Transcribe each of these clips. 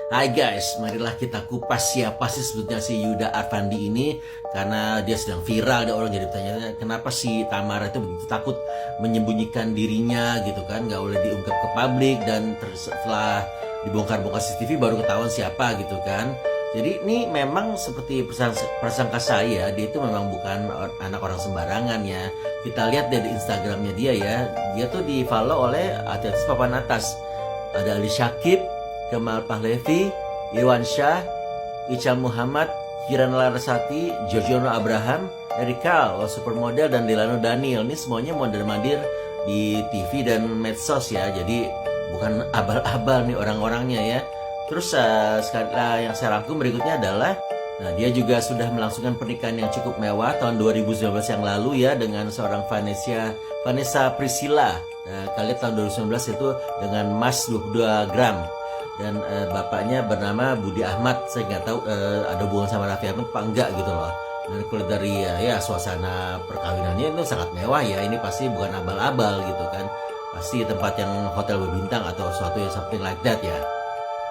Hai guys, marilah kita kupas siapa sih sebetulnya si Yuda Arfandi ini. Karena dia sedang viral, ada orang jadi bertanya kenapa si Tamara itu begitu takut menyembunyikan dirinya gitu kan, nggak boleh diungkap ke publik. Dan setelah dibongkar-bongkar CCTV baru ketahuan siapa gitu kan. Jadi ini memang seperti prasangka saya, dia itu memang bukan anak orang sembarangan ya. Kita lihat dari Instagramnya dia ya, dia tuh di follow oleh artis papan atas. Ada Ali Syakib, Kemal Pahlevi, Irwan Syah, Ical Muhammad, Kirana Larasati, Giorgiono Abraham, Erika, Supermodel, dan Delano Daniel. Ini semuanya mondar-mandir di TV dan medsos ya. Jadi bukan abal-abal nih orang-orangnya ya. Terus yang saya rangkum berikutnya adalah dia juga sudah melangsungkan pernikahan yang cukup mewah tahun 2019 yang lalu ya dengan seorang Vanessa Priscilla. Kalian tahun 2019 itu dengan emas 22 gram. Dan bapaknya bernama Budi Ahmad. Saya nggak tahu ada hubungan sama Raffi Ahmad apa enggak gitu loh. Dan kalau dari ya suasana perkawinannya itu sangat mewah ya. Ini pasti bukan abal-abal gitu kan. Pasti tempat yang hotel berbintang atau sesuatu yang something like that ya.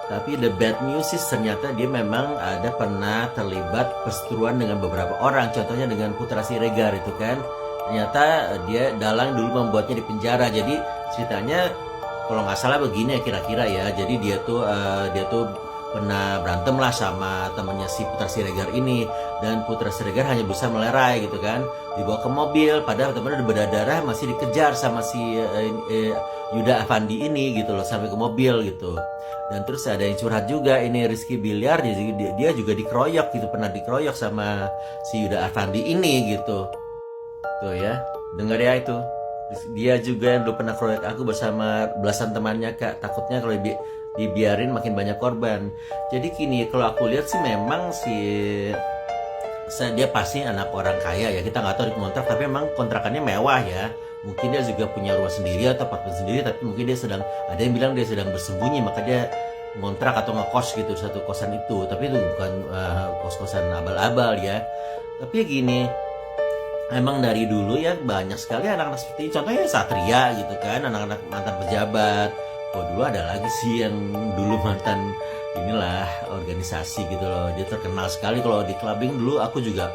Tapi the bad news is ternyata dia memang ada pernah terlibat perseteruan dengan beberapa orang. Contohnya dengan Putra Siregar itu kan. Ternyata dia Dalang dulu membuatnya di penjara. Jadi ceritanya kalau nggak salah begini ya kira-kira ya. Jadi dia tuh pernah berantem lah sama temannya si Putra Siregar ini. Dan Putra Siregar hanya bisa melerai gitu kan. Dibawa ke mobil, padahal temannya udah berdarah masih dikejar sama si Yuda Arfandi ini gitu loh sampai ke mobil gitu. Dan terus ada yang curhat juga, ini Rizky Bilyar, dia juga dikeroyok gitu, pernah dikeroyok sama si Yuda Arfandi ini gitu. Tuh ya, denger ya itu. Dia juga yang dulu pernah keroyok aku bersama belasan temannya kak. Takutnya kalau dibiarin makin banyak korban. Jadi gini, kalau aku lihat sih memang dia pasti anak orang kaya ya. Kita nggak tahu di kontrak, tapi memang kontrakannya mewah ya. Mungkin dia juga punya rumah sendiri atau apartemen sendiri, tapi mungkin ada yang bilang dia sedang bersembunyi, maka dia ngontrak atau ngekos gitu satu kosan itu. Tapi itu bukan kos-kosan abal-abal ya. Tapi ya gini, emang dari dulu ya banyak sekali anak-anak seperti ini. Contohnya Satria gitu kan, anak-anak mantan pejabat. Oh dulu ada lagi sih yang dulu mantan organisasi gitu loh. Dia terkenal sekali kalau di clubbing dulu. Aku juga,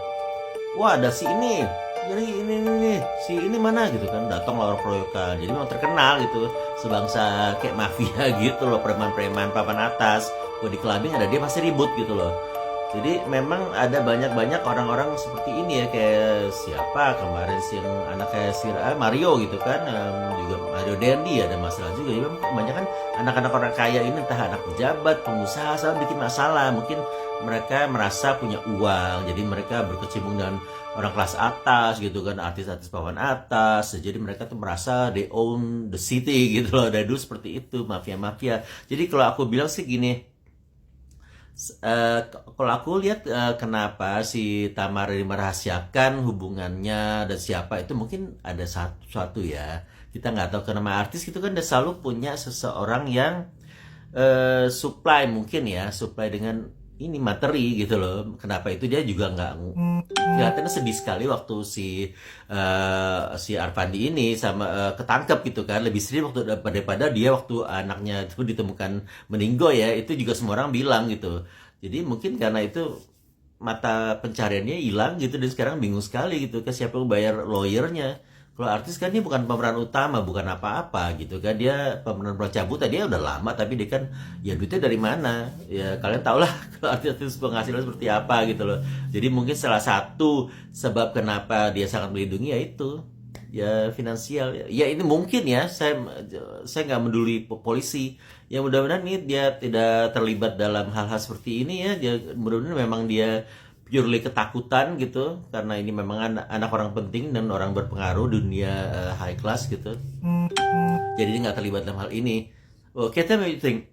wah ada si ini, jadi ini si ini mana gitu kan, datang lah orang proyokan. Jadi memang terkenal gitu, sebangsa kayak mafia gitu loh, preman-preman papan atas. Kalau di clubbing ada dia pasti ribut gitu loh. Jadi memang ada banyak orang-orang seperti ini ya, kayak siapa kemarin sih yang anak kayak Mario gitu kan, juga Mario Dendi ada masalah juga. Ya, kebanyakan anak-anak orang kaya ini entah anak pejabat, pengusaha, selalu bikin masalah. Mungkin mereka merasa punya uang, jadi mereka berkecimpung dengan orang kelas atas gitu kan, artis-artis papan atas. Jadi mereka tuh merasa they own the city gitu loh. Dari dulu seperti itu, mafia-mafia. Jadi kalau aku bilang sih gini, kalau aku lihat kenapa si Tamara merahasiakan hubungannya dan siapa itu, mungkin ada satu ya, kita nggak tahu, karena artis itu kan dia selalu punya seseorang yang supply mungkin ya, supply dengan ini materi gitu loh. Kenapa itu dia juga nggak kelihatannya sedih sekali waktu si Arfandi ini sama ketangkep gitu kan. Lebih sedih waktu daripada dia waktu anaknya itu ditemukan meninggal ya. Itu juga semua orang bilang gitu. Jadi mungkin karena itu mata pencariannya hilang gitu, dan sekarang bingung sekali gitu ke siapa yang bayar lawyernya. Kalau artis kan dia bukan pemeran utama, bukan apa-apa gitu kan. Dia pemeran cabut, dia udah lama, tapi dia kan ya duitnya dari mana? Ya kalian tau lah kalau artis penghasilan seperti apa gitu loh. Jadi mungkin salah satu sebab kenapa dia sangat melindungi ya itu ya finansial. Ya ini mungkin ya, saya nggak peduli polisi. Ya mudah-mudahan nih dia tidak terlibat dalam hal-hal seperti ini ya. Mudah-mudahan memang dia purely ketakutan gitu, karena ini memang anak orang penting dan orang berpengaruh dunia high class gitu. Jadi dia nggak terlibat dalam hal ini. Okay, tell me what you think.